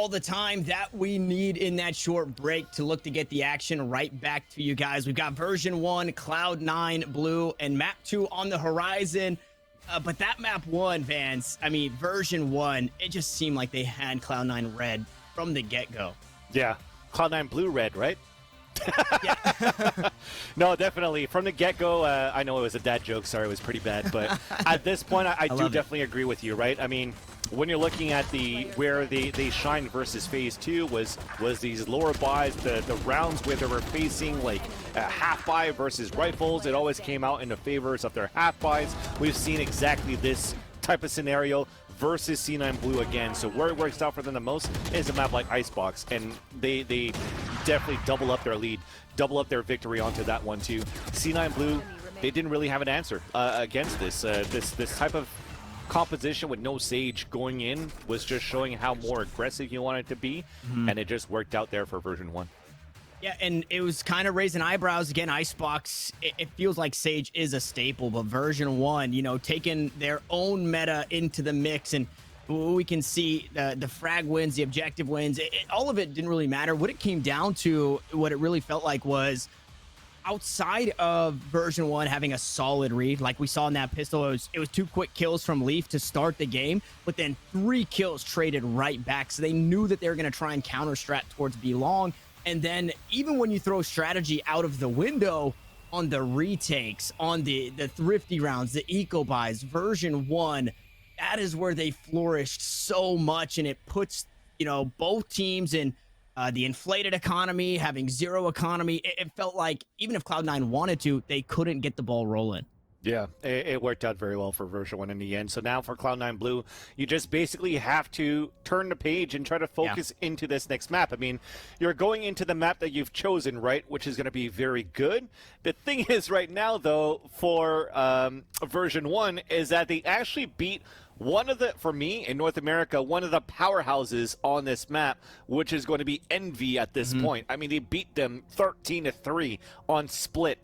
all the time that we need in that short break to look to get the action right back to you guys. We've got version 1, Cloud9 Blue, and map 2 on the horizon. But that map 1, Vance, I mean, version 1, it just seemed like they had Cloud9 red from the get-go. Yeah, Cloud9 Blue red, right? Yeah. No, definitely. From the get-go, I know it was a dad joke. Sorry, it was pretty bad. But at this point, I do definitely agree with you, right? I mean, when you're looking at where they shined versus Phase 2 was these lower buys, the rounds where they were facing like half buy versus rifles. It always came out in the favors of their half buys. We've seen exactly this type of scenario versus C9 Blue again. So where it works out for them the most is a map like Icebox, and they definitely double up their lead, double up their victory onto that one too. C9 Blue, they didn't really have an answer against this. This type of composition with no Sage going in was just showing how more aggressive you wanted to be, and it just worked out there for version 1. Yeah, and it was kind of raising eyebrows. Again, Icebox, it feels like Sage is a staple, but version 1, you know, taking their own meta into the mix, and we can see the frag wins, the objective wins, all of it didn't really matter. What it came down to, what it really felt like was outside of version 1 having a solid read, like we saw in that pistol, it was 2 quick kills from Leaf to start the game, but then 3 kills traded right back. So they knew that they were going to try and counter strat towards B long. And then even when you throw strategy out of the window on the retakes, on the thrifty rounds, the eco buys, version 1, that is where they flourished so much. And it puts, you know, both teams in the inflated economy, having zero economy. It felt like even if Cloud9 wanted to, they couldn't get the ball rolling. Yeah, it worked out very well for version 1 in the end. So now for Cloud9 Blue, you just basically have to turn the page and try to focus into this next map. I mean, you're going into the map that you've chosen, right, which is going to be very good. The thing is right now, though, for version 1 is that they actually beat one of the, for me, in North America, one of the powerhouses on this map, which is going to be Envy at this point. I mean, they beat them 13-3 on Split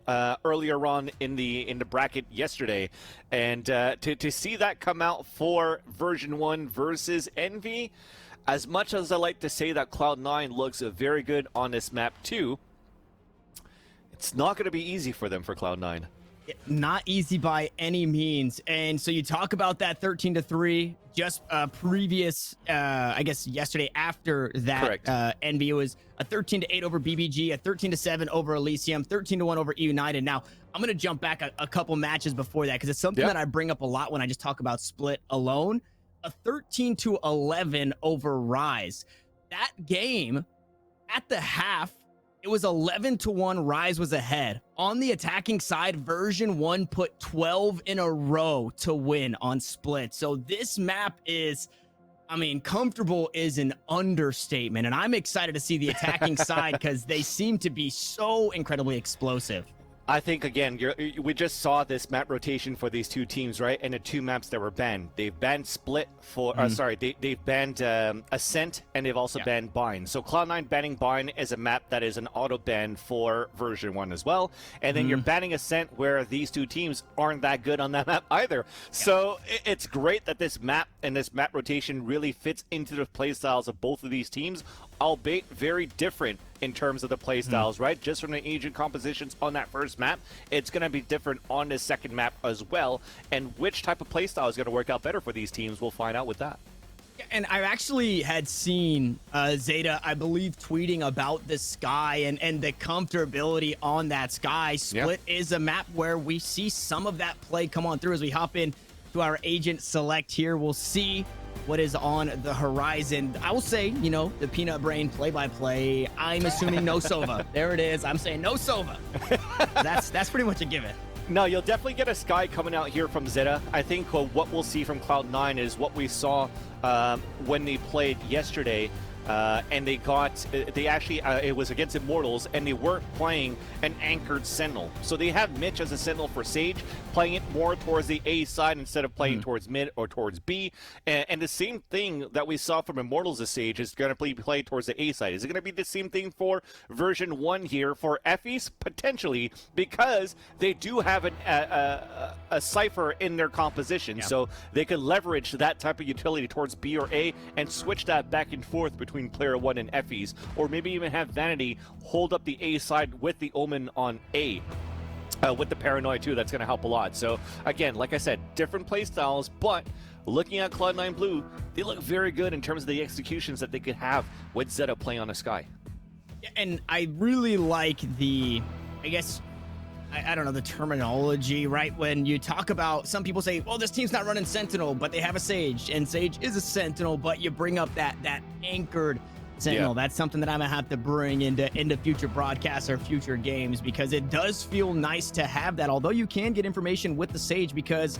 earlier on in the bracket yesterday. And to see that come out for version 1 versus Envy, as much as I like to say that Cloud9 looks very good on this map too, it's not going to be easy for them for Cloud9. Not easy by any means. And so you talk about that 13-3, just previous, I guess yesterday after that, Envy was a 13-8 over BBG, a 13-7 over Elysium, 13-1 over United. Now, I'm going to jump back a couple matches before that, because it's something that I bring up a lot when I just talk about Split alone. A 13-11 over Rise. That game, at the half, it was 11-1. Rise was ahead. On the attacking side, version 1 put 12 in a row to win on Split. So this map is, I mean, comfortable is an understatement. And I'm excited to see the attacking side because they seem to be so incredibly explosive. I think, again, we just saw this map rotation for these two teams, right? And the 2 maps that were banned. They've banned Split for, they've banned Ascent, and they've also banned Bind. So Cloud9 banning Bind is a map that is an auto ban for version 1 as well. And then you're banning Ascent, where these 2 teams aren't that good on that map either. So it's great that this map and this map rotation really fits into the playstyles of both of these teams, albeit very different in terms of the playstyles, right? Just from the agent compositions on that first map, it's going to be different on the second map as well. And which type of playstyle is going to work out better for these teams, we'll find out with that. And I actually had seen Zeta, I believe, tweeting about the Sky and the comfortability on that Sky. Split is a map where we see some of that play come on through as we hop in to our agent select here. We'll see what is on the horizon. I will say, you know, the Peanut Brain play-by-play, I'm assuming no Sova. There it is. I'm saying no Sova. That's pretty much a given. No, you'll definitely get a Sky coming out here from Zeta. I think what we'll see from Cloud9 is what we saw when they played yesterday. And they actually, it was against Immortals, and they weren't playing an anchored Sentinel. So they have Mitch as a Sentinel for Sage, playing it more towards the A side instead of playing towards mid or towards B. And the same thing that we saw from Immortals as Sage is going to be played towards the A side. Is it going to be the same thing for version 1 here for Effys? Potentially, because they do have a Cypher in their composition. So they could leverage that type of utility towards B or A and switch that back and forth between between player 1 and Effie's, or maybe even have Vanity hold up the A side with the Omen on A. With the Paranoia too, that's going to help a lot. So again, like I said, different play styles, but looking at Cloud9 Blue, they look very good in terms of the executions that they could have with Zeta playing on a Sky. And I really like the, I guess, I don't know, the terminology, right? When you talk about, some people say, well, this team's not running Sentinel, but they have a Sage, and Sage is a Sentinel, but you bring up that anchored Sentinel. Yeah. That's something that I'm gonna have to bring into future broadcasts or future games, because it does feel nice to have that, although you can get information with the Sage, because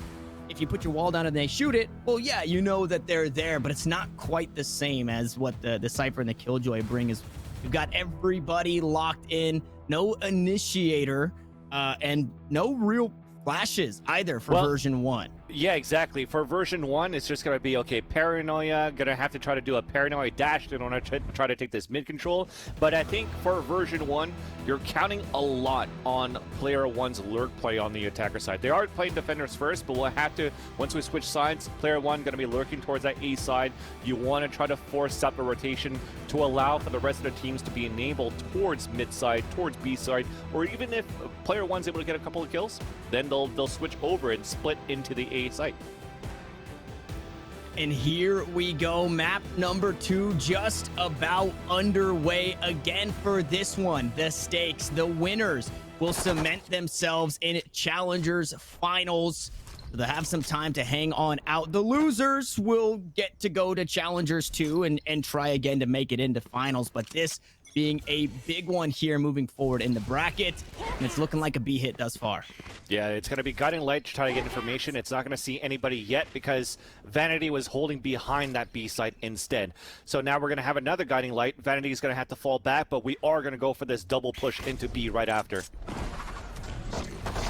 if you put your wall down and they shoot it, well, yeah, you know that they're there, but it's not quite the same as what the Cypher and the Killjoy bring. Is you've got everybody locked in, no initiator, and no real flashes either for version 1. Yeah, exactly. For version 1, it's just going to be, okay, Paranoia, going to have to try to do a Paranoia dash in order to try to take this mid control. But I think for version 1, you're counting a lot on player 1's lurk play on the attacker side. They are playing defenders first, but we'll have to, once we switch sides, player 1 going to be lurking towards that A side. You want to try to force up the rotation to allow for the rest of the teams to be enabled towards mid side, towards B side, or even if player 1's able to get a couple of kills, then they'll switch over and split into the A site. And here we go, map number 2 just about underway again for this one. The stakes, the winners will cement themselves in Challengers Finals. They'll have some time to hang on out. The losers will get to go to Challengers 2 and try again to make it into Finals, but this being a big one here moving forward in the bracket, and it's looking like a B hit thus far. Yeah, it's going to be Guiding Light to try to get information. It's not going to see anybody yet because Vanity was holding behind that B site instead. So now we're going to have another Guiding Light. Vanity is going to have to fall back, but we are going to go for this double push into B right after.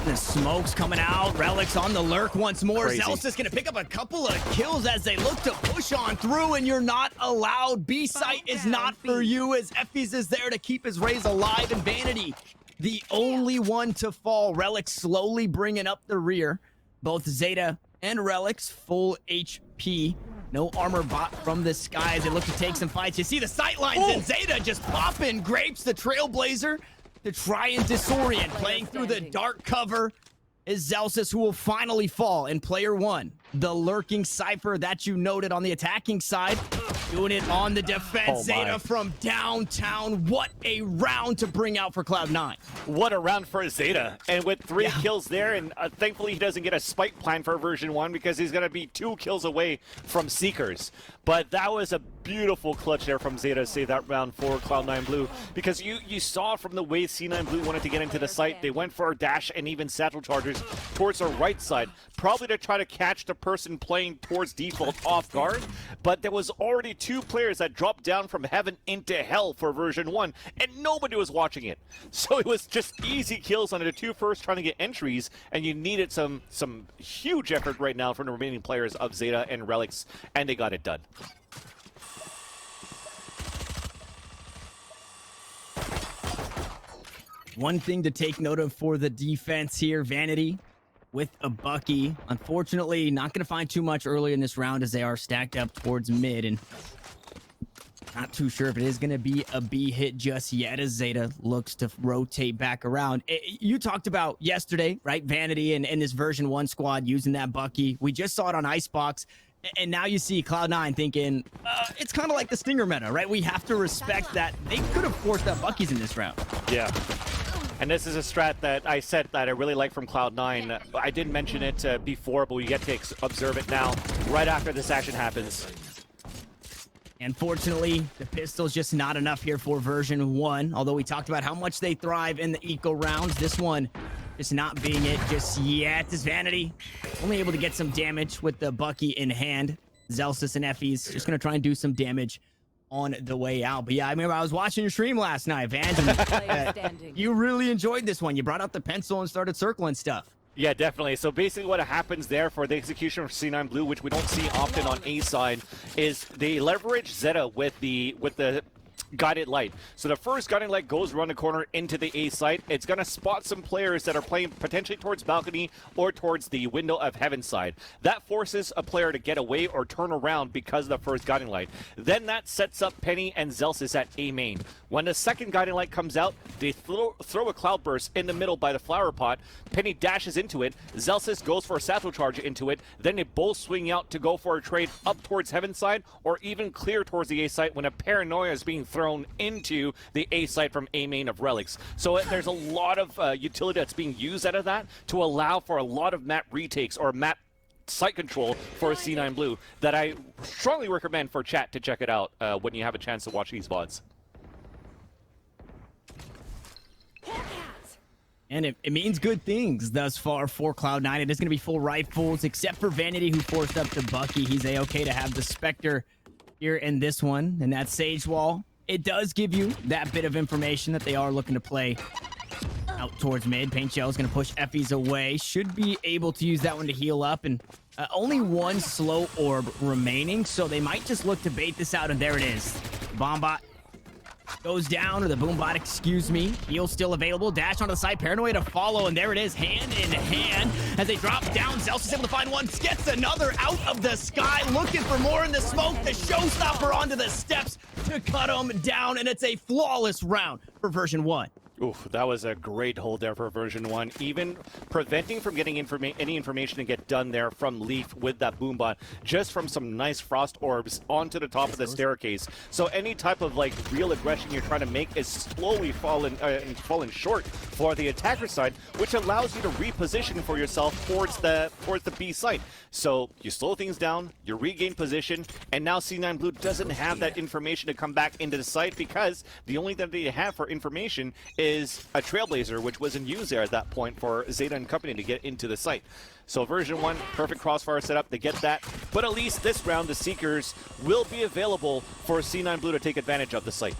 The smoke's coming out. Relic's on the lurk once more. Zelsis gonna pick up a couple of kills as they look to push on through, and you're not allowed. B site is not for you, as Effie's is there to keep his Rays alive, and Vanity, the only one to fall. Relic slowly bringing up the rear. Both Zeta and Relic's full HP. No armor bot from the sky as they look to take some fights. You see the sight lines, and Zeta just popping grapes, the Trailblazer, to try and disorient, playing through the dark cover is Zelsis, who will finally fall in player 1. The lurking Cypher that you noted on the attacking side, doing it on the defense. Zeta from downtown. What a round to bring out for Cloud9. What a round for Zeta. And with 3 kills there, and thankfully he doesn't get a spike plan for version 1 because he's going to be 2 kills away from Seekers. But that was a beautiful clutch there from Zeta to save that round for Cloud9 Blue, because you saw from the way C9 Blue wanted to get into the site, they went for a dash and even satchel chargers towards the right side, probably to try to catch the person playing towards default off guard. But there was already 2 players that dropped down from heaven into hell for version 1, and nobody was watching it. So it was just easy kills on the 2 first trying to get entries, and you needed some huge effort right now from the remaining players of Zeta and Relics, and they got it done. One thing to take note of for the defense here, Vanity with a Bucky. Unfortunately, not going to find too much early in this round as they are stacked up towards mid, and not too sure if it is going to be a B hit just yet as Zeta looks to rotate back around. You talked about yesterday, right? Vanity and this version 1 squad using that Bucky. We just saw it on Icebox. And now you see Cloud9 thinking, it's kind of like the Stinger meta, right? We have to respect that they could have forced out Buckies in this round. Yeah. And this is a strat that I said that I really like from Cloud9. I didn't mention it before, but we get to observe it now, right after this action happens. Unfortunately, the pistol's just not enough here for version 1. Although we talked about how much they thrive in the eco rounds, this one just not being it just yet. As Vanity only able to get some damage with the Bucky in hand. Zelsis and Effie's just going to try and do some damage on the way out. But yeah, I remember I was watching your stream last night, Van. You really enjoyed this one. You brought out the pencil and started circling stuff. Yeah, definitely. So basically what happens there for the execution of C9 Blue, which we don't see often on A side, is they leverage Zeta with the guided light. So the first guiding light goes around the corner into the A site. It's going to spot some players that are playing potentially towards balcony or towards the window of heaven side. That forces a player to get away or turn around because of the first guiding light. Then that sets up Penny and Zelsis at A main. When the second guiding light comes out, they throw a cloud burst in the middle by the flower pot. Penny dashes into it. Zelsis goes for a satchel charge into it. Then they both swing out to go for a trade up towards heaven side or even clear towards the A site when a paranoia is being thrown into the A site from A main of Relics. So there's a lot of utility that's being used out of that to allow for a lot of map retakes or map site control for C9 Blue that I strongly recommend for chat to check it out when you have a chance to watch these VODs. And it means good things thus far for Cloud9. It is going to be full rifles, except for Vanity, who forced up to Bucky. He's A-okay to have the Spectre here in this one, and that Sage Wall. It does give you that bit of information that they are looking to play out towards mid. Paint Shell is going to push Effie's away. Should be able to use that one to heal up, and only one slow orb remaining, so they might just look to bait this out, and there it is. Bombot goes down, or the Boombot, excuse me. Heal still available. Dash onto the side. Paranoia to follow, and there it is. Hand in hand as they drop down. Zelsis is able to find one. Gets another out of the sky. Looking for more in the smoke. The showstopper onto the steps to cut him down, and it's a flawless round for version 1. Oof, that was a great hold there for version 1. Even preventing from getting any information to get done there from Leaf with that Boombot, just from some nice frost orbs onto the top of the staircase. So any type of like real aggression you're trying to make is slowly falling short for the attacker side, which allows you to reposition for yourself towards the B site. So you slow things down, you regain position, and now C9 Blue doesn't have that information to come back into the site because the only thing they have for information is a Trailblazer, which wasn't used there at that point for Zeta and company to get into the site. So version 1, perfect crossfire setup, they get that. But at least this round, the Seekers will be available for C9 Blue to take advantage of the site.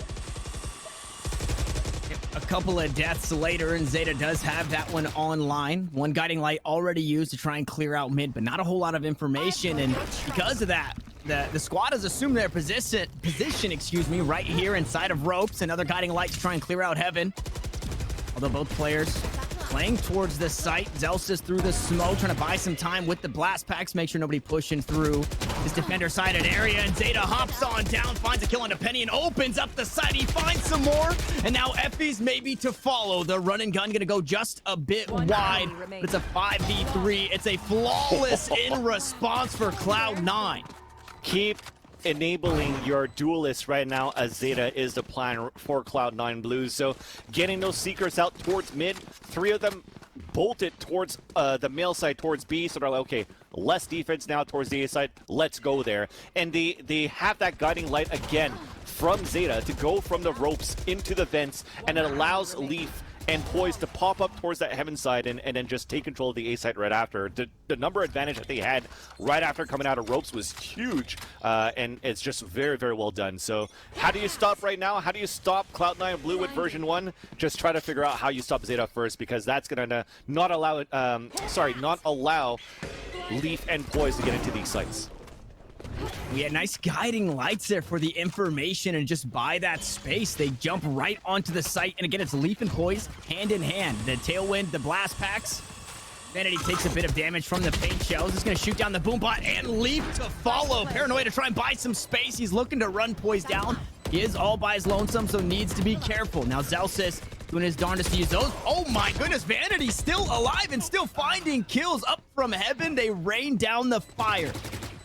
A couple of deaths later, and Zeta does have that one online. One guiding light already used to try and clear out mid, but not a whole lot of information. And because of that, the squad has assumed their position, right here inside of ropes. Another guiding light to try and clear out heaven. Although both players playing towards the site. Zelsis through the smoke, trying to buy some time with the blast packs, make sure nobody pushing through this defender-sided area, and Zeta hops on down, finds a kill on a Penny, and opens up the site. He finds some more, and now Effie's maybe to follow. The run and gun gonna go just a bit wide, but it's a 5v3. It's a flawless in response for Cloud9. Keep enabling your duelists right now, as Zeta is the plan for Cloud9 Blues. So getting those Seekers out towards mid, 3 of them bolted towards the male side, towards B, so they're like, okay, less defense now towards the A side, let's go there. And they have that guiding light again from Zeta to go from the ropes into the vents, and it allows Leaf and Poise to pop up towards that heaven side and then just take control of the A site right after. The number advantage that they had right after coming out of ropes was huge, and it's just very, very well done. So how do you stop right now? How do you stop Cloud9 Blue with version 1? Just try to figure out how you stop Zeta first, because that's gonna not allow Leaf and Poise to get into these sites. Yeah, nice guiding lights there for the information, and just by that space, they jump right onto the site. And again, it's Leaf and Poise hand in hand. The Tailwind, the blast packs. Vanity takes a bit of damage from the paint shells. He's going to shoot down the Boombot, and Leaf to follow. Paranoia to try and buy some space. He's looking to run Poise down. He is all by his lonesome, so needs to be careful. Now Zelsis doing his darndest to use those. Oh my goodness, Vanity still alive and still finding kills up from heaven. They rain down the fire.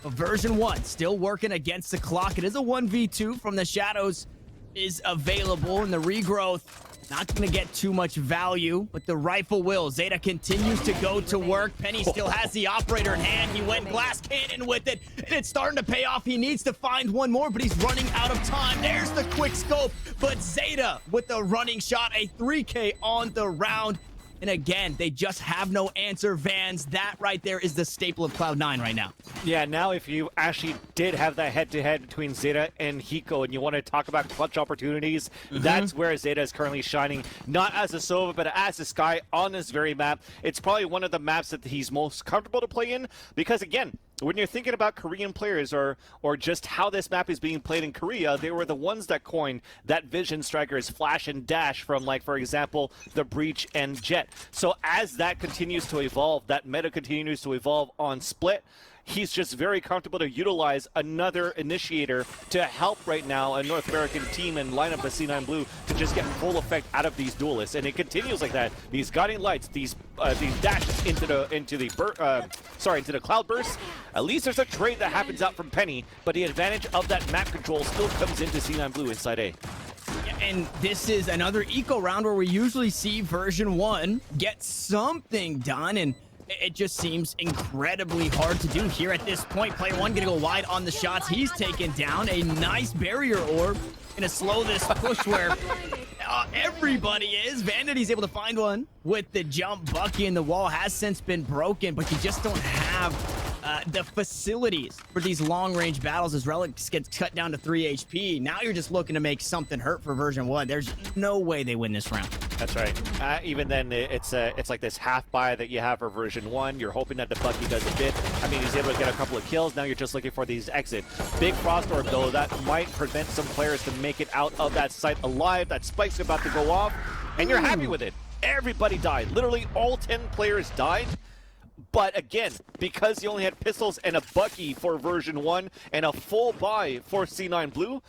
Version 1 still working against the clock. It is a 1v2 from the shadows is available, and the regrowth not going to get too much value, but the rifle will. Zeta continues to go to work. Penny still has the operator in hand. He went glass cannon with it, and it's starting to pay off. He needs to find one more, but he's running out of time. There's the quick scope, but Zeta with the running shot, a 3K on the round. And again, they just have no answer, Vans. That right there is the staple of Cloud9 right now. Yeah, now if you actually did have that head-to-head between Zeta and Hiko, and you want to talk about clutch opportunities, that's where Zeta is currently shining. Not as a Sova, but as a Sky on this very map. It's probably one of the maps that he's most comfortable to play in, because again, when you're thinking about Korean players or just how this map is being played in Korea, they were the ones that coined that Vision Striker's flash and dash from, like, for example, the Breach and Jet. So as that continues to evolve, that meta continues to evolve on Split, he's just very comfortable to utilize another initiator to help right now a North American team and lineup of C9 to just get full effect out of these duelists. And it continues like that. These guiding lights, these dashes into the cloud burst. At least there's a trade that happens out from Penny, but the advantage of that map control still comes into C9 inside A. And this is another eco round where we usually see version 1 get something done, and it just seems incredibly hard to do here at this point. Player 1 gonna go wide on the shots. He's taken down. A nice barrier orb. Gonna slow this push where everybody is. Vanity's able to find one with the jump. Bucky, and the wall has since been broken, but you just don't have the facilities for these long-range battles as Relics gets cut down to 3 HP. Now you're just looking to make something hurt for version 1. There's no way they win this round. That's right. Even then, it's like this half buy that you have for version 1. You're hoping that the Bucky does a bit. I mean, he's able to get a couple of kills. Now you're just looking for these exit. Big Frost Orb, though, that might prevent some players to make it out of that site alive. That spike's about to go off, and you're happy with it. Everybody died. Literally all 10 players died. But again, because he only had pistols and a Bucky for version 1 and a full buy for C9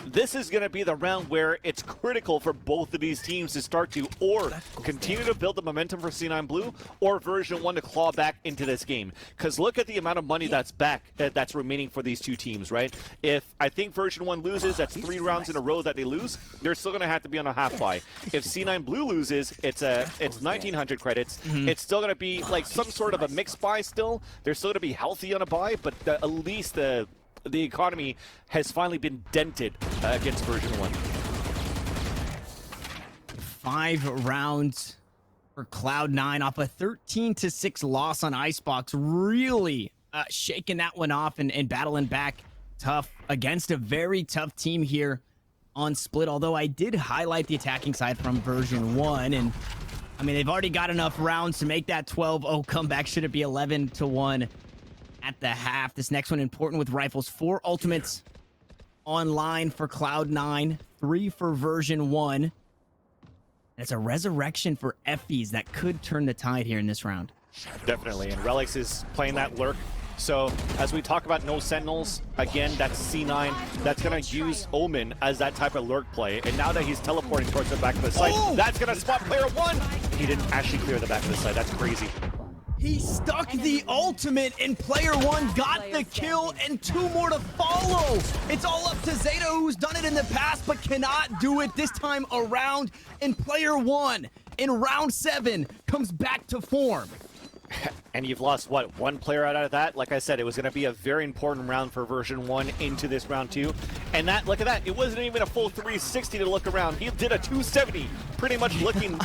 this is going to be the round where it's critical for both of these teams to start to or continue to build the momentum for C9 or version 1 to claw back into this game. Because look at the amount of money that's remaining for these two teams, right? If I think version 1 loses, that's 3 rounds in a row that they lose, they're still going to have to be on a half buy. If C9 loses, it's 1,900 credits. It's still going to be like some sort of a mixed buy still. They're still going to be healthy on a buy, but at least the economy has finally been dented against version 1. 5 rounds for Cloud9 off a 13-6 loss on Icebox. Really shaking that one off and battling back tough against a very tough team here on Split. Although I did highlight the attacking side from version 1, and I mean, they've already got enough rounds to make that 12-0 comeback. Should it be 11-1 at the half? This next one important with rifles. 4 ultimates online for Cloud9, 3 for version 1. And it's a resurrection for Effie's that could turn the tide here in this round. Definitely, and Relics is playing that lurk. So as we talk about no sentinels, again, that's C9. That's going to use Omen as that type of lurk play. And now that he's teleporting towards the back of the site, that's going to spot player 1. He didn't actually clear the back of the site. That's crazy. He stuck the ultimate, and player 1 got the kill, and 2 more to follow. It's all up to Zeta, who's done it in the past, but cannot do it this time around. And player 1 in round 7 comes back to form. And you've lost, what, 1 player out of that? Like I said, it was going to be a very important round for version 1 into this round 2. And that, look at that, it wasn't even a full 360 to look around. He did a 270, pretty much looking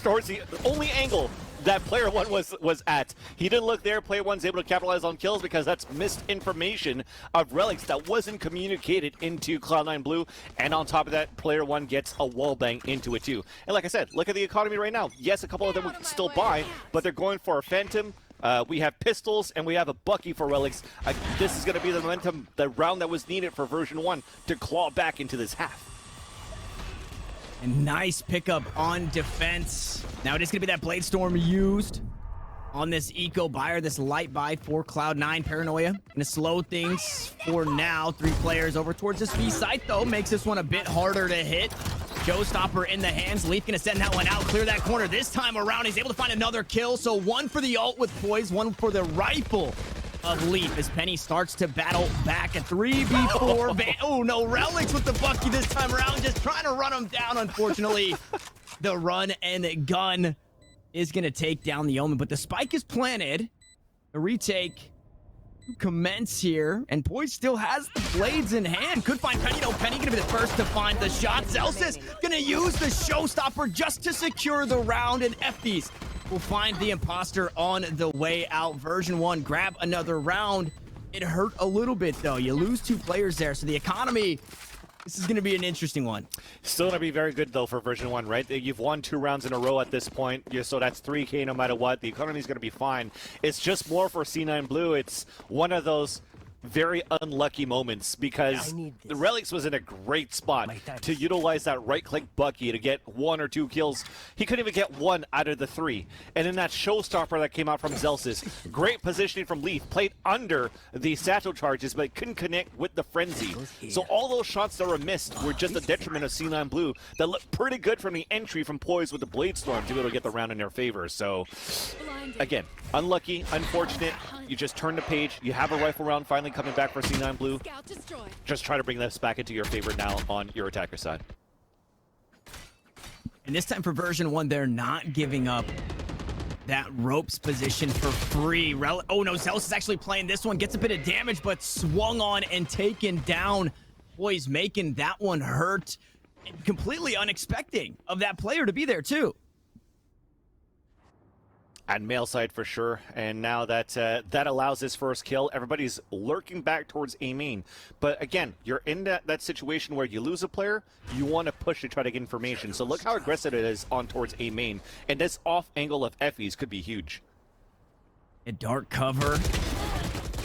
towards the only angle that player 1 was at. He didn't look there. Player 1's able to capitalize on kills because that's missed information of Relics that wasn't communicated into Cloud9 and on top of that, player 1 gets a wall bang into it too. And like I said, look at the economy right now. Yes, a couple of them we can still buy, but they're going for a Phantom. We have pistols and we have a Bucky for Relics. This is going to be the momentum, the round that was needed for version 1 to claw back into this half. A nice pickup on defense. Now it is going to be that Blade Storm used on this eco buyer, this light buy for Cloud9. Paranoia gonna slow things for now. 3 players over towards this B site though, makes this one a bit harder to hit. Showstopper in the hands. Leaf gonna send that one out, clear that corner. This time around, he's able to find another kill. So 1 for the ult with poise, 1 for the rifle of Leaf as Penny starts to battle back. A 3v4. Oh no, Relics with the Bucky this time around, just trying to run him down. Unfortunately, the run and gun is going to take down the Omen, but the spike is planted. The retake to commence here, and Poise still has the blades in hand. Could find Penny. Penny going to be the first to find the shot. Celsius going to use the showstopper just to secure the round, and Effie's will find the imposter on the way out. Version 1 grab another round. It hurt a little bit though. You lose 2 players there, so the economy This is going to be an interesting one. Still going to be very good, though, for version 1, right? You've won 2 rounds in a row at this point, so that's 3K no matter what. The economy is going to be fine. It's just more for C9 Blue. It's one of those very unlucky moments because the Relics was in a great spot to utilize that right-click Bucky to get 1 or 2 kills. He couldn't even get 1 out of the 3. And then that showstopper that came out from Zelsis, great positioning from Leaf, played under the satchel charges but couldn't connect with the Frenzy. So all those shots that were missed were just a detriment of C9 Blue that looked pretty good from the entry from Poise with the Blade Storm to be able to get the round in their favor. So again, unlucky, unfortunate. You just turn the page. You have a rifle round finally coming back for C9 Blue. Just try to bring this back into your favor now on your attacker side. And this time for version 1, they're not giving up that ropes position for free. Oh no, Zealous is actually playing this one. Gets a bit of damage, but swung on and taken down. Boys, making that one hurt. Completely unexpected of that player to be there too. And male side for sure, and now that that allows his first kill, everybody's lurking back towards A main. But again, you're in that situation where you lose a player, you want to push to try to get information. So look how aggressive it is on towards A main, and this off angle of Effie's could be huge. A dark cover.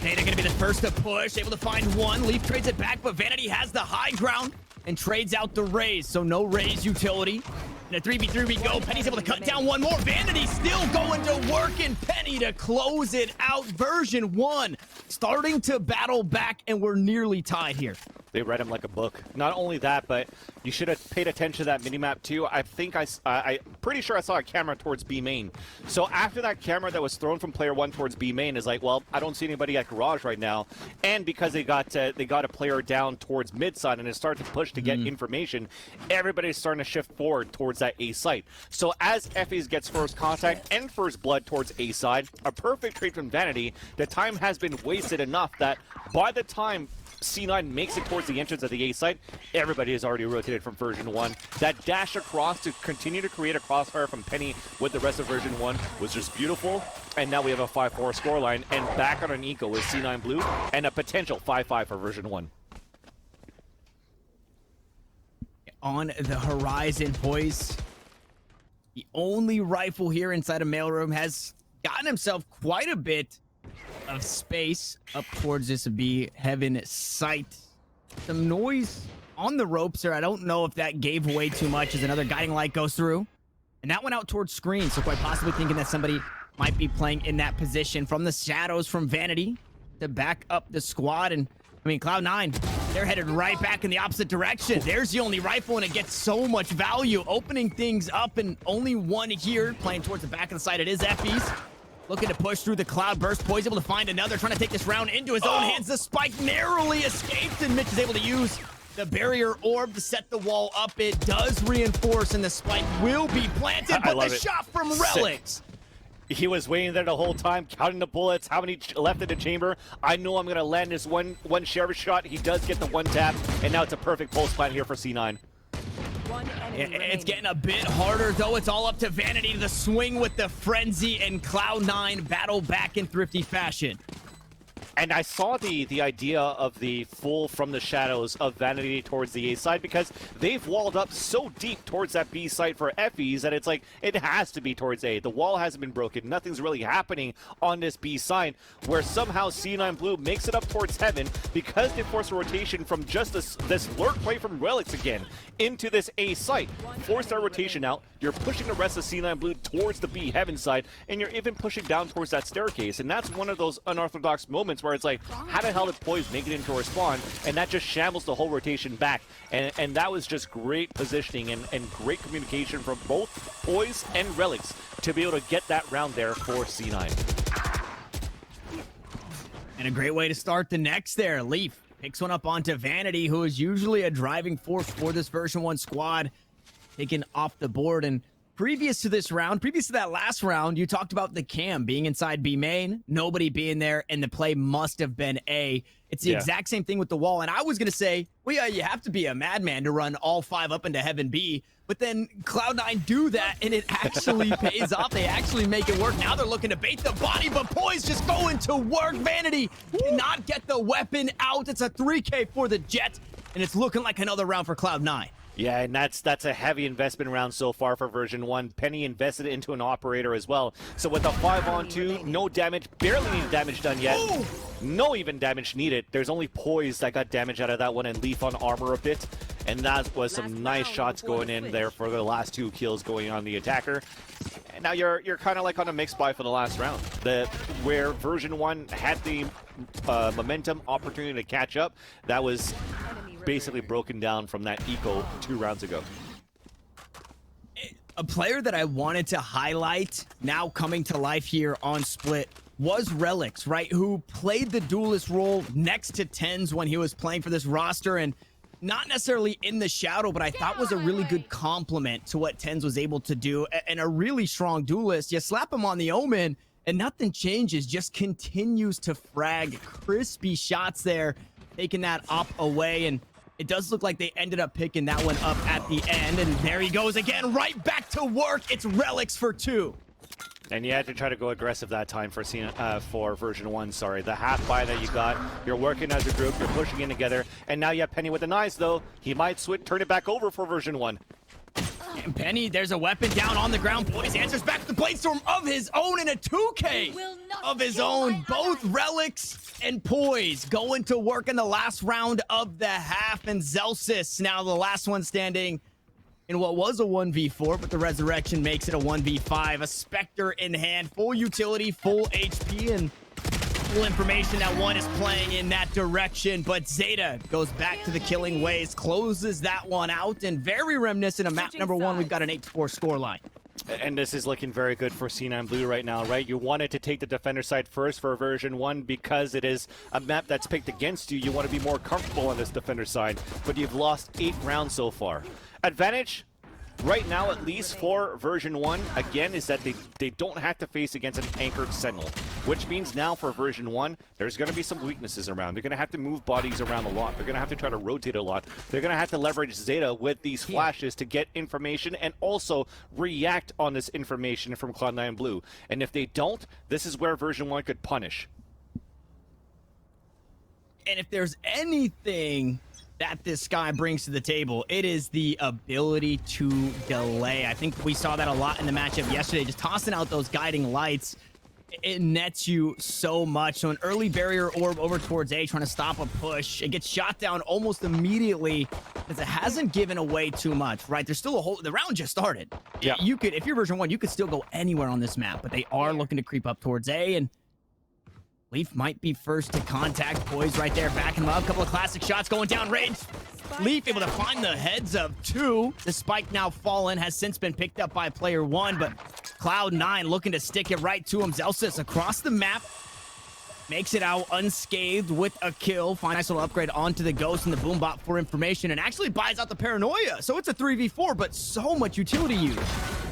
They're going to be the first to push, able to find 1. Leaf trades it back, but Vanity has the high ground and trades out the Raze, so no Raze utility. In a 3v3 we go. Penny's able to cut down 1 more. Vanity still going to work, and Penny to close it out. Version 1 starting to battle back, and we're nearly tied here. They read him like a book. Not only that, but you should have paid attention to that minimap too. I think I'm pretty sure I saw a camera towards B main. So after that camera that was thrown from player 1 towards B main is like, well, I don't see anybody at garage right now. And because they got a player down towards mid side and it started to push to get information, everybody's starting to shift forward towards that A site. So as Effie's gets first contact and first blood towards A side, a perfect trade from Vanity. The time has been wasted enough that by the time C9 makes it towards the entrance of the A site, everybody is already rotated from version 1. That dash across to continue to create a crossfire from Penny with the rest of version 1 was just beautiful. And now we have a 5-4 scoreline, and back on an eco with C9 Blue and a potential 5-5 for version 1. On the horizon, boys. The only rifle here inside of mailroom has gotten himself quite a bit of space up towards this B heaven site. Some noise on the ropes there. I don't know if that gave away too much as another guiding light goes through. And that went out towards screen, so quite possibly thinking that somebody might be playing in that position from the shadows from Vanity to back up the squad. And I mean, Cloud9, they're headed right back in the opposite direction. There's the only rifle, and it gets so much value, opening things up, and only 1 here playing towards the back of the side. It is Effie's. Looking to push through the cloud burst. Poise able to find another, trying to take this round into his own hands. The spike narrowly escaped, and Mitch is able to use the barrier orb to set the wall up. It does reinforce, and the spike will be planted, but the shot from Relics. He was waiting there the whole time, counting the bullets, how many left in the chamber. I know I'm going to land this one sheriff shot. He does get the 1 tap, and now it's a perfect pulse plant here for C9. It's getting a bit harder, though. It's all up to Vanity to the swing with the Frenzy, and Cloud9 battle back in thrifty fashion. And I saw the idea of the full from the shadows of Vanity towards the A side because they've walled up so deep towards that B site for Effie's that it's like, it has to be towards A. The wall hasn't been broken. Nothing's really happening on this B side where somehow C9 Blue makes it up towards Heaven because they force a rotation from just this lurk play from Relics again into this A site. Force that rotation out. You're pushing the rest of C9 Blue towards the B Heaven side, and you're even pushing down towards that staircase. And that's one of those unorthodox moments where it's like, how the hell did Poise make it into a spawn? And that just shambles the whole rotation back. And that was just great positioning and great communication from both Poise and Relics to be able to get that round there for C9. And a great way to start the next there. Leaf picks one up onto Vanity, who is usually a driving force for this version 1 squad, taken off the board. And previous to this round, previous to that last round, you talked about the cam being inside B main, nobody being there, and the play must have been A. It's the exact same thing with the wall. And I was going to say, well, yeah, you have to be a madman to run all 5 up into Heaven B. But then Cloud9 do that, and it actually pays off. They actually make it work. Now they're looking to bait the body, but Poise just going to work. Vanity cannot get the weapon out. It's a 3K for the Jet. and it's looking like another round for Cloud9. Yeah, and that's a heavy investment round so far for version 1. Penny invested into an operator as well. So with a 5-on-2, no damage, barely any damage done yet. Ooh. No even damage needed. There's only Poise that got damage out of that one, and Leaf on armor a bit. And that was some nice shots going in there for the last 2 kills going on the attacker. And now you're kind of like on a mixed buy for the last round. Where version 1 had the momentum opportunity to catch up, that was basically broken down from that eco 2 rounds ago. A player that I wanted to highlight now coming to life here on Split was Relix, right? Who played the duelist role next to Tens when he was playing for this roster, and not necessarily in the shadow, but I thought was a really good compliment to what Tens was able to do, and a really strong duelist. You slap him on the Omen and nothing changes, just continues to frag crispy shots there, taking that up away, and it does look like they ended up picking that one up at the end, and there he goes again, right back to work. It's Relix for 2. And you had to try to go aggressive that time for version 1, sorry. The half buy that you got, you're working as a group, you're pushing in together, and now you have Penny with the knives, though. He might turn it back over for version 1. And Penny, there's a weapon down on the ground. Poise answers back with the Bladestorm of his own and a 2K of his own. Both Relix and Poise going to work in the last round of the half, and Zelsis now the last one standing in what was a 1v4, but the Resurrection makes it a 1v5. A Spectre in hand, full utility, full HP, and full information that one is playing in that direction. But Zeta goes back to the killing ways, closes that one out, and very reminiscent of map number 1. We've got an 8-4 scoreline. And this is looking very good for C9B right now, right? You wanted to take the defender side first for version 1 because it is a map that's picked against you. You want to be more comfortable on this defender side, but you've lost 8 rounds so far. Advantage right now, at least for version 1, again, is that they don't have to face against an anchored Sentinel, which means now for version 1, there's going to be some weaknesses around. They're going to have to move bodies around a lot. They're going to have to try to rotate a lot. They're going to have to leverage Zeta with these flashes to get information and also react on this information from Cloud9 Blue. And if they don't, this is where version 1 could punish. And if there's anything that this guy brings to the table, it is the ability to delay. I think we saw that a lot in the matchup yesterday, just tossing out those guiding lights. It nets you so much. So an early barrier orb over towards A, trying to stop a push. It gets shot down almost immediately because it hasn't given away too much, right? There's still the round just started. Yeah. You could, if you're version 1, you could still go anywhere on this map, but they are looking to creep up towards A, and Leaf might be first to contact. Poise right there, backing him up. A couple of classic shots going down range. Leaf able to find the heads of 2. The spike now fallen, has since been picked up by player 1, but Cloud9 looking to stick it right to him. Zelsis across the map makes it out unscathed with a kill. Find a nice little upgrade onto the Ghost and the Boombot for information, and actually buys out the Paranoia. So it's a 3v4, but so much utility use.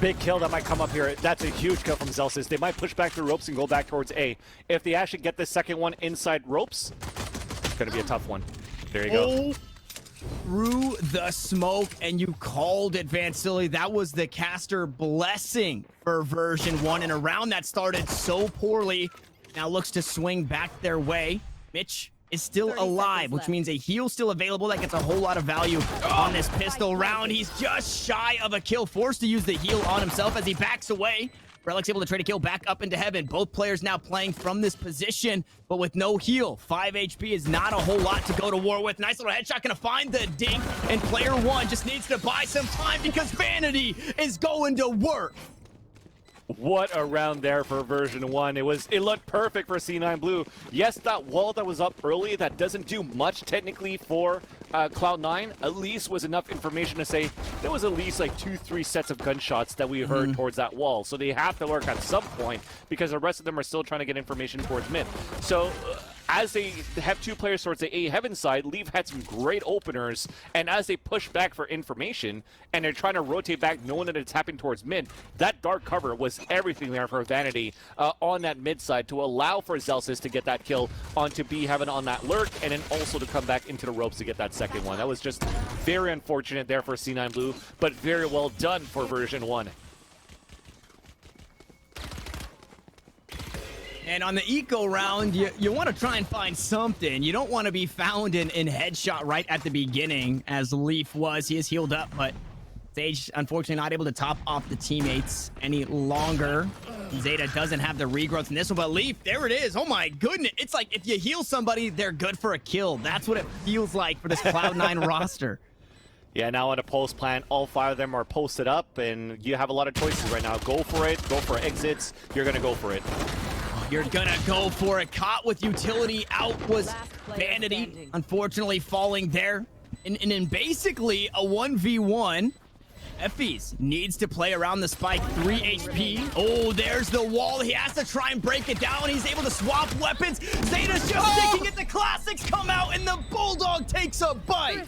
Big kill that might come up here. That's a huge kill from Zelsis. They might push back through ropes and go back towards A. If they actually get the second one inside ropes, it's going to be a tough one. There you go. Through the smoke, and you called it, Vansili. That was the caster blessing for version 1, and a round that started so poorly now looks to swing back their way. Mitch is still alive, which means a heal still available. That gets a whole lot of value on this pistol round. He's just shy of a kill, forced to use the heal on himself as he backs away. Relix able to trade a kill back up into heaven. Both players now playing from this position, but with no heal. 5 HP is not a whole lot to go to war with. Nice little headshot, gonna find the dink, and player 1 just needs to buy some time because Vanity is going to work. What a round there for version 1. It looked perfect for C9 Blue. Yes, that wall that was up early, that doesn't do much technically for Cloud9, at least was enough information to say there was at least like 2-3 sets of gunshots that we heard towards that wall. So they have to work at some point because the rest of them are still trying to get information towards mid. So as they have 2 players towards the A heaven side, Leaf had some great openers, and as they push back for information and they're trying to rotate back knowing that it's happening towards mid, that dark cover was everything there for Vanity on that mid side to allow for Zelsis to get that kill onto B heaven on that lurk, and then also to come back into the ropes to get that second one. That was just very unfortunate there for C9 Blue, but very well done for version 1. And on the eco round, you want to try and find something. You don't want to be found in headshot right at the beginning, as Leaf was. He is healed up, but Sage, unfortunately, not able to top off the teammates any longer. Zeta doesn't have the regrowth in this one, but Leaf, there it is. Oh my goodness. It's like if you heal somebody, they're good for a kill. That's what it feels like for this Cloud9 roster. Yeah, now on a post plan, all 5 of them are posted up, and you have a lot of choices right now. Go for it. Go for exits. You're going to go for it. You're going to go for it. Caught with utility. Out was Vanity, unfortunately falling there. And in basically a 1v1, Effys needs to play around the spike. 3 HP. Oh, there's the wall. He has to try and break it down. He's able to swap weapons. Zeta's just thinking it. The classics come out, and the Bulldog takes a bite.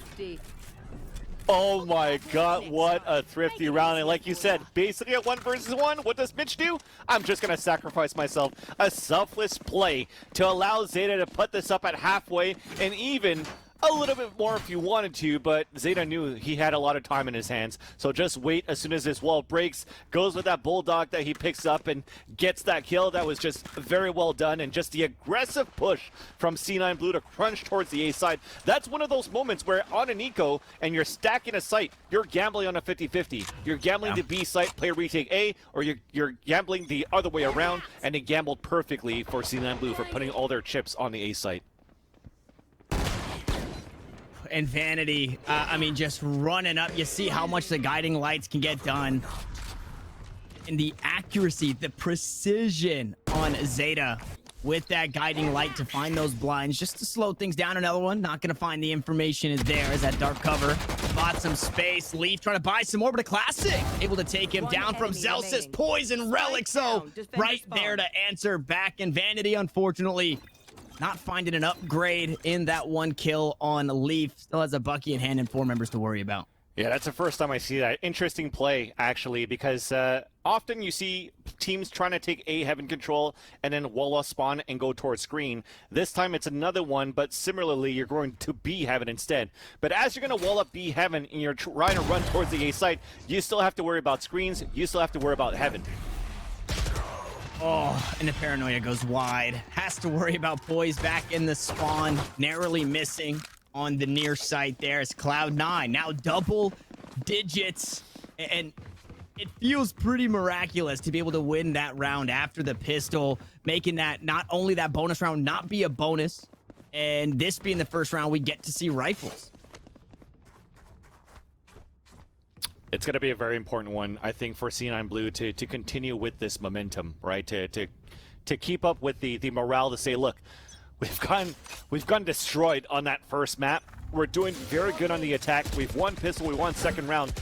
Oh my god, what a thrifty round. And like you said, basically at 1 versus 1, what does Mitch do? I'm just going to sacrifice myself. A selfless play to allow Zeta to put this up at halfway, and even a little bit more if you wanted to, but Zeta knew he had a lot of time in his hands. So just wait as soon as this wall breaks, goes with that Bulldog that he picks up and gets that kill. That was just very well done, and just the aggressive push from C9 Blue to crunch towards the A side. That's one of those moments where on an eco and you're stacking a site, you're gambling on a 50-50. You're gambling the B site, play retake A, or you're gambling the other way around, and it gambled perfectly for C9 Blue for putting all their chips on the A site. And Vanity, I mean, just running up. You see how much the guiding lights can get done. And the accuracy, the precision on Zeta with that guiding light to find those blinds, just to slow things down. Another one, not going to find the information is there as that dark cover. Bought some space. Leaf trying to buy some more, but a classic. Able to take him down from Zelsis. Poison Relic, so right there to answer back. And Vanity, unfortunately, not finding an upgrade in that 1 kill on Leaf. Still has a Bucky in hand and 4 members to worry about. Yeah, that's the first time I see that. Interesting play, actually, because often you see teams trying to take A heaven control and then wall off spawn and go towards screen. This time it's another one, but similarly, you're going to B heaven instead. But as you're going to wall up B heaven and you're trying to run towards the A site, you still have to worry about screens. You still have to worry about heaven. Oh, and the paranoia goes wide. Has to worry about Poise back in the spawn. Narrowly missing on the near site there is Cloud9. Now double digits. And it feels pretty miraculous to be able to win that round after the pistol. Making that not only that bonus round not be a bonus. And this being the first round, we get to see rifles. It's going to be a very important one, I think, for C9 Blue to continue with this momentum, right? To keep up with the morale, to say, look, we've gone destroyed on that first map. We're doing very good on the attack. We've won pistol. We won second round.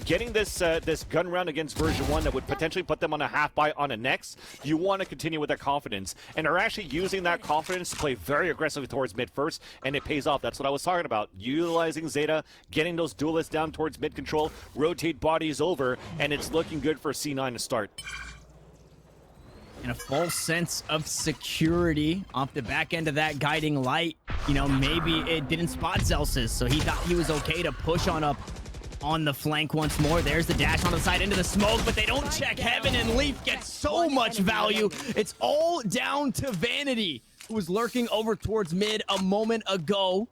Getting this gun round against version 1 that would potentially put them on a half buy on a next, you want to continue with that confidence. And are actually using that confidence to play very aggressively towards mid first, and it pays off. That's what I was talking about. Utilizing Zeta, getting those duelists down towards mid control, rotate bodies over, and it's looking good for C9 to start. And a false sense of security off the back end of that guiding light. You know, maybe it didn't spot Zelsis, so he thought he was okay to push on up on the flank once more. There's the dash on the side into the smoke, but they don't check heaven, and Leaf gets so much value. It's all down to Vanity, who was lurking over towards mid a moment ago.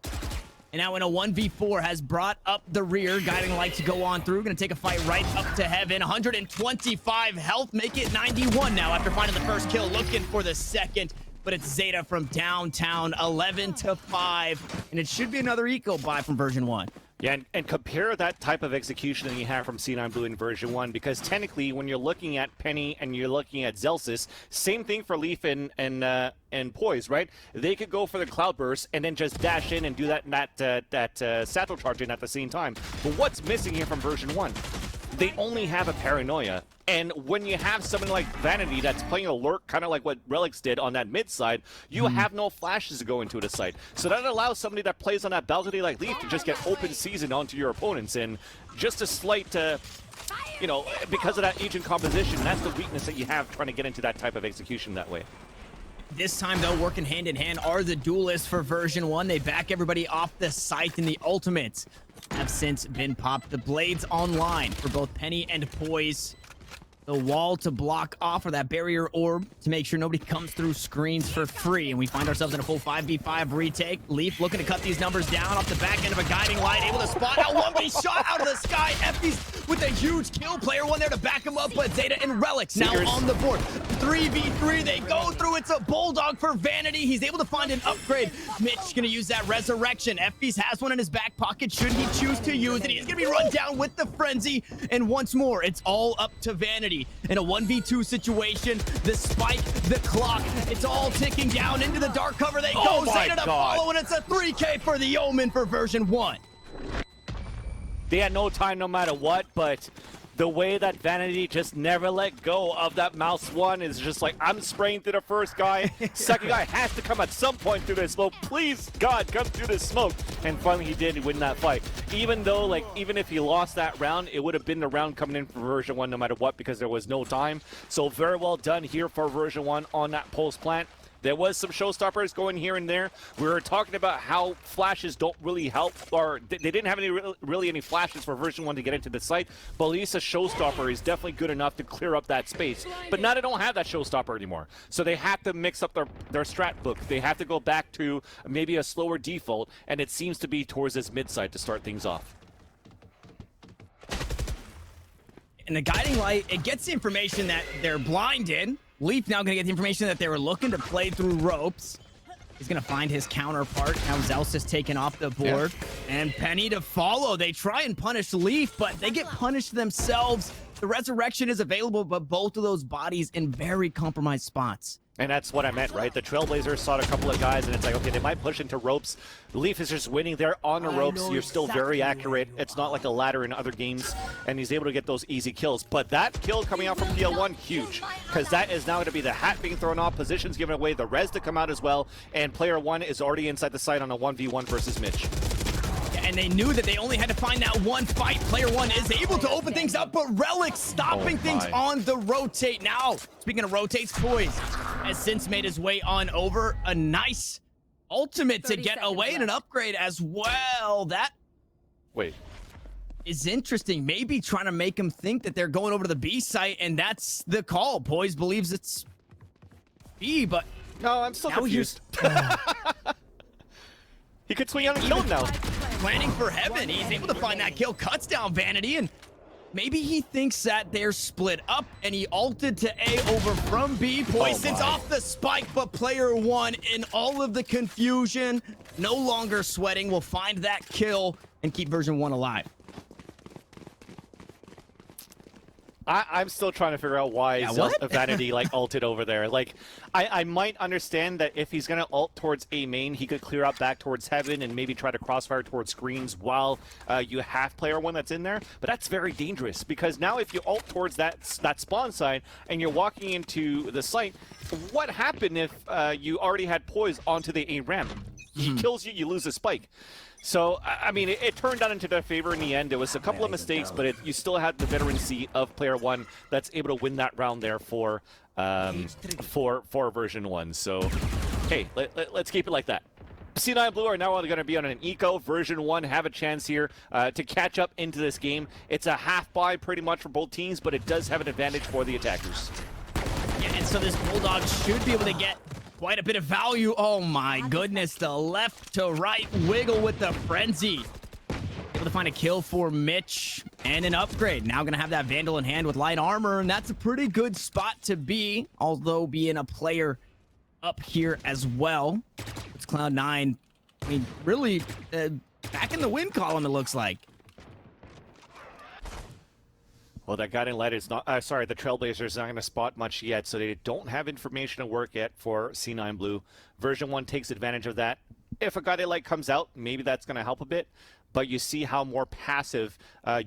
And now in a 1v4 has brought up the rear. Guiding light to go on through. Going to take a fight right up to heaven. 125 health. Make it 91 now after finding the first kill. Looking for the second. But it's Zeta from downtown. 11-5. And it should be another eco buy from version 1. Yeah, and compare that type of execution that you have from C9 Blue in version 1, because technically when you're looking at Penny and you're looking at Zelsis, same thing for Leaf and Poise, right? They could go for the Cloudburst and then just dash in and do that satchel charging at the same time. But what's missing here from version 1? They only have a paranoia. And when you have someone like Vanity that's playing a lurk, kind of like what Relics did on that mid side, you have no flashes to go into the site. So that allows somebody that plays on that balcony like Leaf to just get open season onto your opponents. And just a slight, you know, because of that agent composition, that's the weakness that you have trying to get into that type of execution that way. This time, though, working hand in hand are the duelists for version 1. They back everybody off the site, and the ultimates have since been popped. The blades online for both Penny and Poise. the wall to block off, or that barrier orb to make sure nobody comes through screens for free. And we find ourselves in a full 5v5 retake. Leaf looking to cut these numbers down off the back end of a guiding light, able to spot out 1v shot out of the sky. Effy's with a huge kill. Player one there to back him up, but Zeta and Relics now on the board. 3v3, they go through. It's a bulldog for Vanity. He's able to find an upgrade. Mitch gonna use that resurrection. Effy's has one in his back pocket should he choose to use it. He's gonna be run down with the frenzy. And once more, it's all up to Vanity. In a 1v2 situation, the spike, the clock, it's all ticking down into the dark cover. They go, Zeta to follow, and it's a 3K for the Omen for version 1. They had no time no matter what, but the way that Vanity just never let go of that mouse one is just like, I'm spraying through the first guy. Second guy has to come at some point through this smoke. Please, God, come through this smoke. And finally he did win that fight. Even though, like, even if he lost that round, it would have been the round coming in for version 1 no matter what, because there was no time. So very well done here for version 1 on that post plant. There was some showstoppers going here and there. We were talking about how flashes don't really help, or they didn't have really any flashes for version 1 to get into the site, but at least a showstopper is definitely good enough to clear up that space. But now they don't have that showstopper anymore. So they have to mix up their strat book. They have to go back to maybe a slower default, and it seems to be towards this mid side to start things off. And the guiding light, it gets the information that they're blinded. Leaf now gonna get the information that they were looking to play through ropes. He's gonna find his counterpart. Now Zeus is taken off the board. Yeah. And Penny to follow. They try and punish Leaf, but they get punished themselves. The resurrection is available, but both of those bodies in very compromised spots. And that's what I meant, right? The Trailblazers saw a couple of guys, and it's like, okay, they might push into ropes. Leaf is just winning there on the ropes. You're still very accurate. It's not like a ladder in other games, and he's able to get those easy kills. But that kill coming out from PL1, huge, because that is now going to be the hat being thrown off, positions given away, the res to come out as well, and player 1 is already inside the site on a 1v1 versus Mitch. And they knew that they only had to find that one fight. Player 1 is able to open things up, but Relic stopping things on the rotate. Now, speaking of rotates, Poise has since made his way on over. A nice ultimate to get away and an upgrade as well. That is interesting. Maybe trying to make him think that they're going over to the B site, and that's the call. Poise believes it's B, but no, I'm still confused. He could swing out and kill him now. Planning for heaven. He's able to find that kill. Cuts down Vanity, and maybe he thinks that they're split up, and he ulted to A over from B. Poison's off the spike, but player 1 in all of the confusion, no longer sweating, will find that kill and keep version 1 alive. I'm still trying to figure out why Vanity like ulted over there. Like, I might understand that if he's gonna ult towards A main, he could clear up back towards heaven and maybe try to crossfire towards screens while you have player 1 that's in there. But that's very dangerous, because now if you ult towards that spawn side and you're walking into the site, what happened if you already had Poise onto the A ramp? He kills you, you lose a spike. So, I mean, it turned out into their favor in the end. There was a couple of mistakes, but you still had the veterancy of player 1 that's able to win that round there for version 1. So, hey, let's keep it like that. C9 Blue are now going to be on an eco. Version 1 have a chance here to catch up into this game. It's a half buy pretty much for both teams, but it does have an advantage for the attackers. Yeah, and so this Bulldog should be able to get quite a bit of value. Oh my goodness, the left to right wiggle with the frenzy. Able to find a kill for Mitch and an upgrade. Now gonna have that Vandal in hand with light armor, and that's a pretty good spot to be, although being a player up here as well. It's Cloud9, I mean, really back in the win column, it looks like. Well, that guiding light is not, the Trailblazers not going to spot much yet, so they don't have information to work yet for C9 Blue. Version 1 takes advantage of that. If a guiding light comes out, maybe that's going to help a bit, but you see how more passive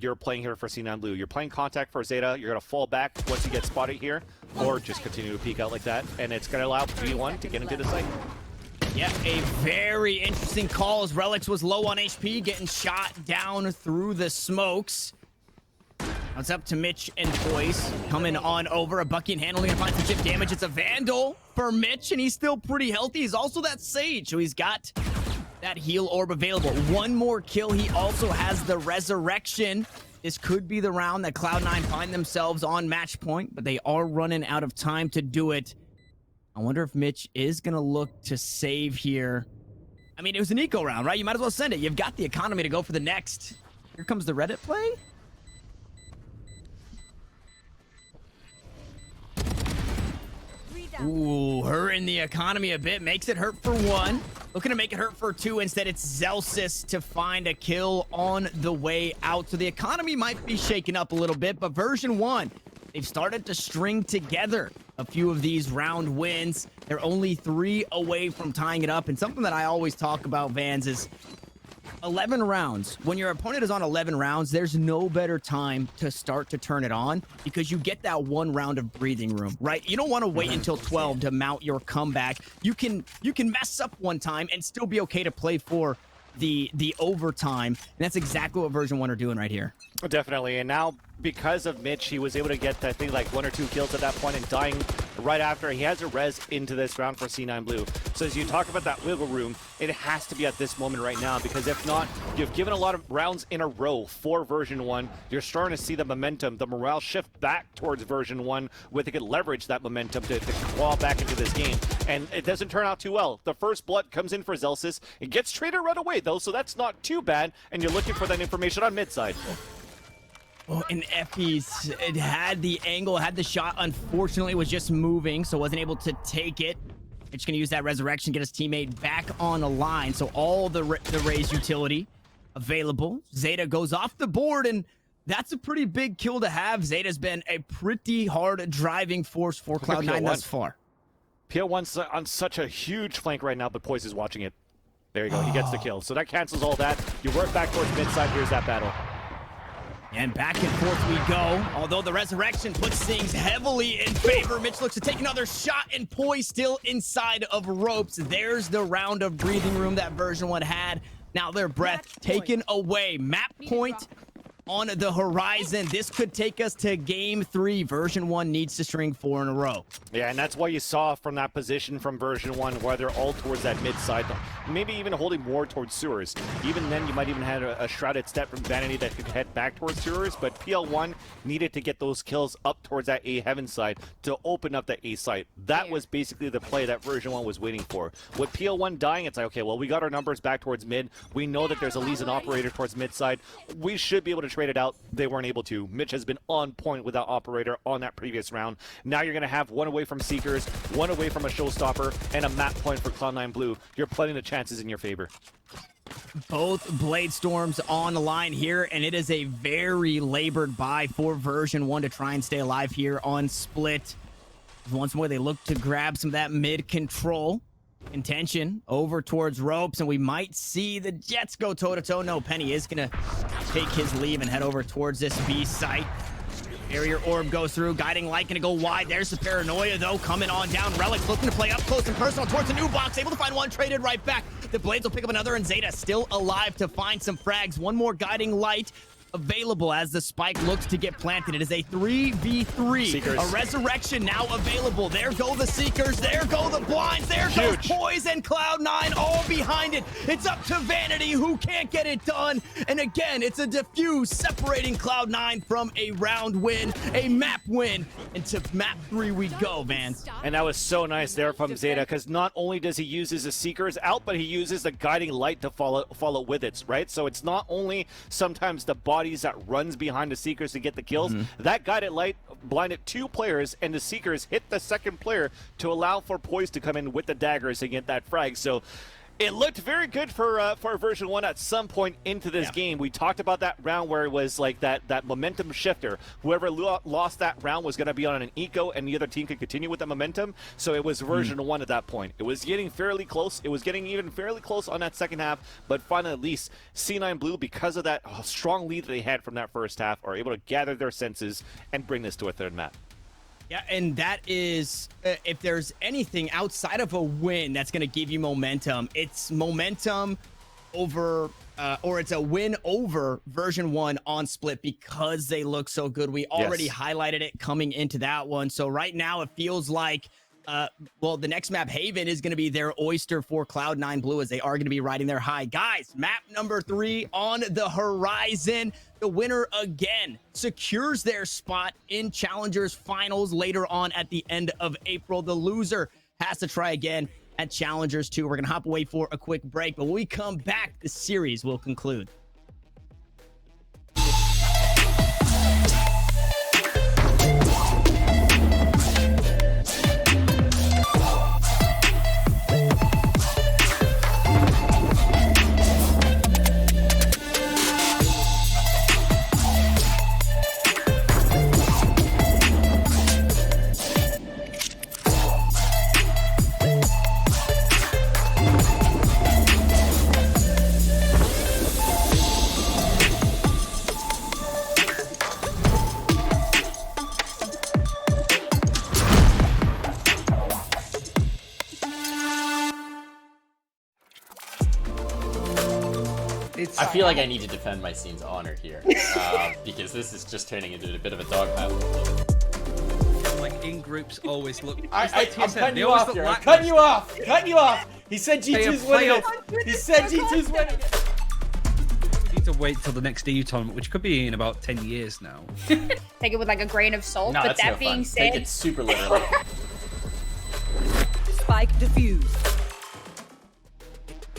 you're playing here for C9 Blue. You're playing contact for Zeta, you're going to fall back once you get spotted here, or just continue to peek out like that, and it's going to allow V1 to get into the site. Yeah, a very interesting call as Relics was low on HP, getting shot down through the smokes. It's up to Mitch and Poise coming on over. A Bucky and handling to find some chip damage. It's a Vandal for Mitch, and he's still pretty healthy. He's also that Sage, so he's got that heal orb available. One more kill. He also has the resurrection. This could be the round that Cloud9 find themselves on match point, but they are running out of time to do it. I wonder if Mitch is going to look to save here. I mean, it was an eco round, right? You might as well send it. You've got the economy to go for the next. Here comes the Reddit play. Ooh, hurting the economy a bit. Makes it hurt for one. Looking to make it hurt for two. Instead, it's Zelsis to find a kill on the way out. So the economy might be shaken up a little bit, but version 1, they've started to string together a few of these round wins. They're only 3 away from tying it up. And something that I always talk about, Vans, is 11 rounds. When your opponent is on 11 rounds, there's no better time to start to turn it on because you get that 1 round of breathing room, right? You don't want to wait until 12 to mount your comeback. You can mess up one time and still be okay to play for the overtime. And that's exactly what version 1 are doing right here. Definitely. And now, because of Mitch, he was able to get, I think, like 1 or 2 kills at that point and dying right after. He has a res into this round for C9 Blue. So as you talk about that wiggle room, it has to be at this moment right now, because if not, you've given a lot of rounds in a row for version 1. You're starting to see the momentum, the morale shift back towards version 1, where they could leverage that momentum to claw back into this game. And it doesn't turn out too well. The first blood comes in for Zelsis. It gets traded right away, though, so that's not too bad. And you're looking for that information on mid side. Oh, and Effie's, it had the angle, had the shot. Unfortunately, was just moving, so wasn't able to take it. It's going to use that resurrection, get his teammate back on the line. So all the Raze utility available. Zeta goes off the board, and that's a pretty big kill to have. Zeta's been a pretty hard driving force for Cloud9 thus far. PL1's on such a huge flank right now, but Poise is watching it. There you go, he gets the kill. So that cancels all that. You work back towards mid side, here's that battle. And back and forth we go. Although the resurrection puts things heavily in favor. Mitch looks to take another shot, and Poise still inside of ropes. There's the round of breathing room that version 1 had. Now their breath taken away. Map point on the horizon. This could take us to game 3. Version 1 needs to string 4 in a row. Yeah, and that's why you saw from that position from version 1 where they're all towards that mid side, maybe even holding more towards sewers. Even then, you might even have a shrouded step from Vanity that could head back towards sewers, but PL1 needed to get those kills up towards that A heaven side to open up that A site. That was basically the play that version 1 was waiting for. With PL1 dying, it's like, okay, well, we got our numbers back towards mid. We know that there's a Lee's an operator towards mid side. We should be able to trade it out. They weren't able to. Mitch has been on point with that operator on that previous round. Now you're going to have 1 away from Seekers, 1 away from a showstopper, and a map point for Cloud9 Blue. You're playing the chances in your favor. Both Blade Storms on the line here, and it is a very labored buy for version 1 to try and stay alive here on Split. Once more, they look to grab some of that mid control. Intention over towards ropes, and we might see the Jets go toe-to-toe. No, Penny is going to take his leave and head over towards this B site. Barrier orb goes through. Guiding light going to go wide. There's the paranoia, though, coming on down. Relic looking to play up close and personal towards the new box. Able to find one, traded right back. The Blades will pick up another, and Zeta still alive to find some frags. One more guiding light available as the spike looks to get planted. It is a 3v3. Seekers. A resurrection now available. There go the Seekers. There go the blinds. There goes Poise and Cloud9 all behind it. It's up to Vanity, who can't get it done. And again, it's a diffuse separating Cloud9 from a round win, a map win. And to map 3 we go, Vans. And that was so nice there from Zeta, because not only does he use his Seekers out, but he uses the guiding light to follow with it, right? So it's not only sometimes the body that runs behind the Seekers to get the kills. That guided light blinded 2 players, and the Seekers hit the second player to allow for Poise to come in with the daggers and get that frag. So it looked very good for version 1 at some point into this game. We talked about that round where it was like that momentum shifter. Whoever lost that round was going to be on an eco, and the other team could continue with the momentum. So it was version 1 at that point. It was getting fairly close. It was getting even fairly close on that second half, but finally, at least C9 Blue, because of that strong lead that they had from that first half, are able to gather their senses and bring this to a 3rd map. Yeah, and that is, if there's anything outside of a win that's going to give you momentum, it's momentum over, or it's a win over version 1 on Split because they look so good. We already highlighted it coming into that one. So right now it feels like, well, the next map, Haven, is going to be their oyster for Cloud9 Blue, as they are going to be riding their high. Guys, map number 3 on the horizon. The winner again secures their spot in Challengers Finals later on at the end of April. The loser has to try again at Challengers 2. We're going to hop away for a quick break, but when we come back, the series will conclude. I feel like I need to defend my scene's honor here, because this is just turning into a bit of a dog battle. Like in groups always look. I'm cutting you off here. I'm cutting you off. Cutting you off. He said G2's winning it. He said G2's winning it. We need to wait till the next EU tournament, which could be in about 10 years now. Take it with like a grain of salt. No, but that's that no being fun. said, Take it super literally. Spike defused.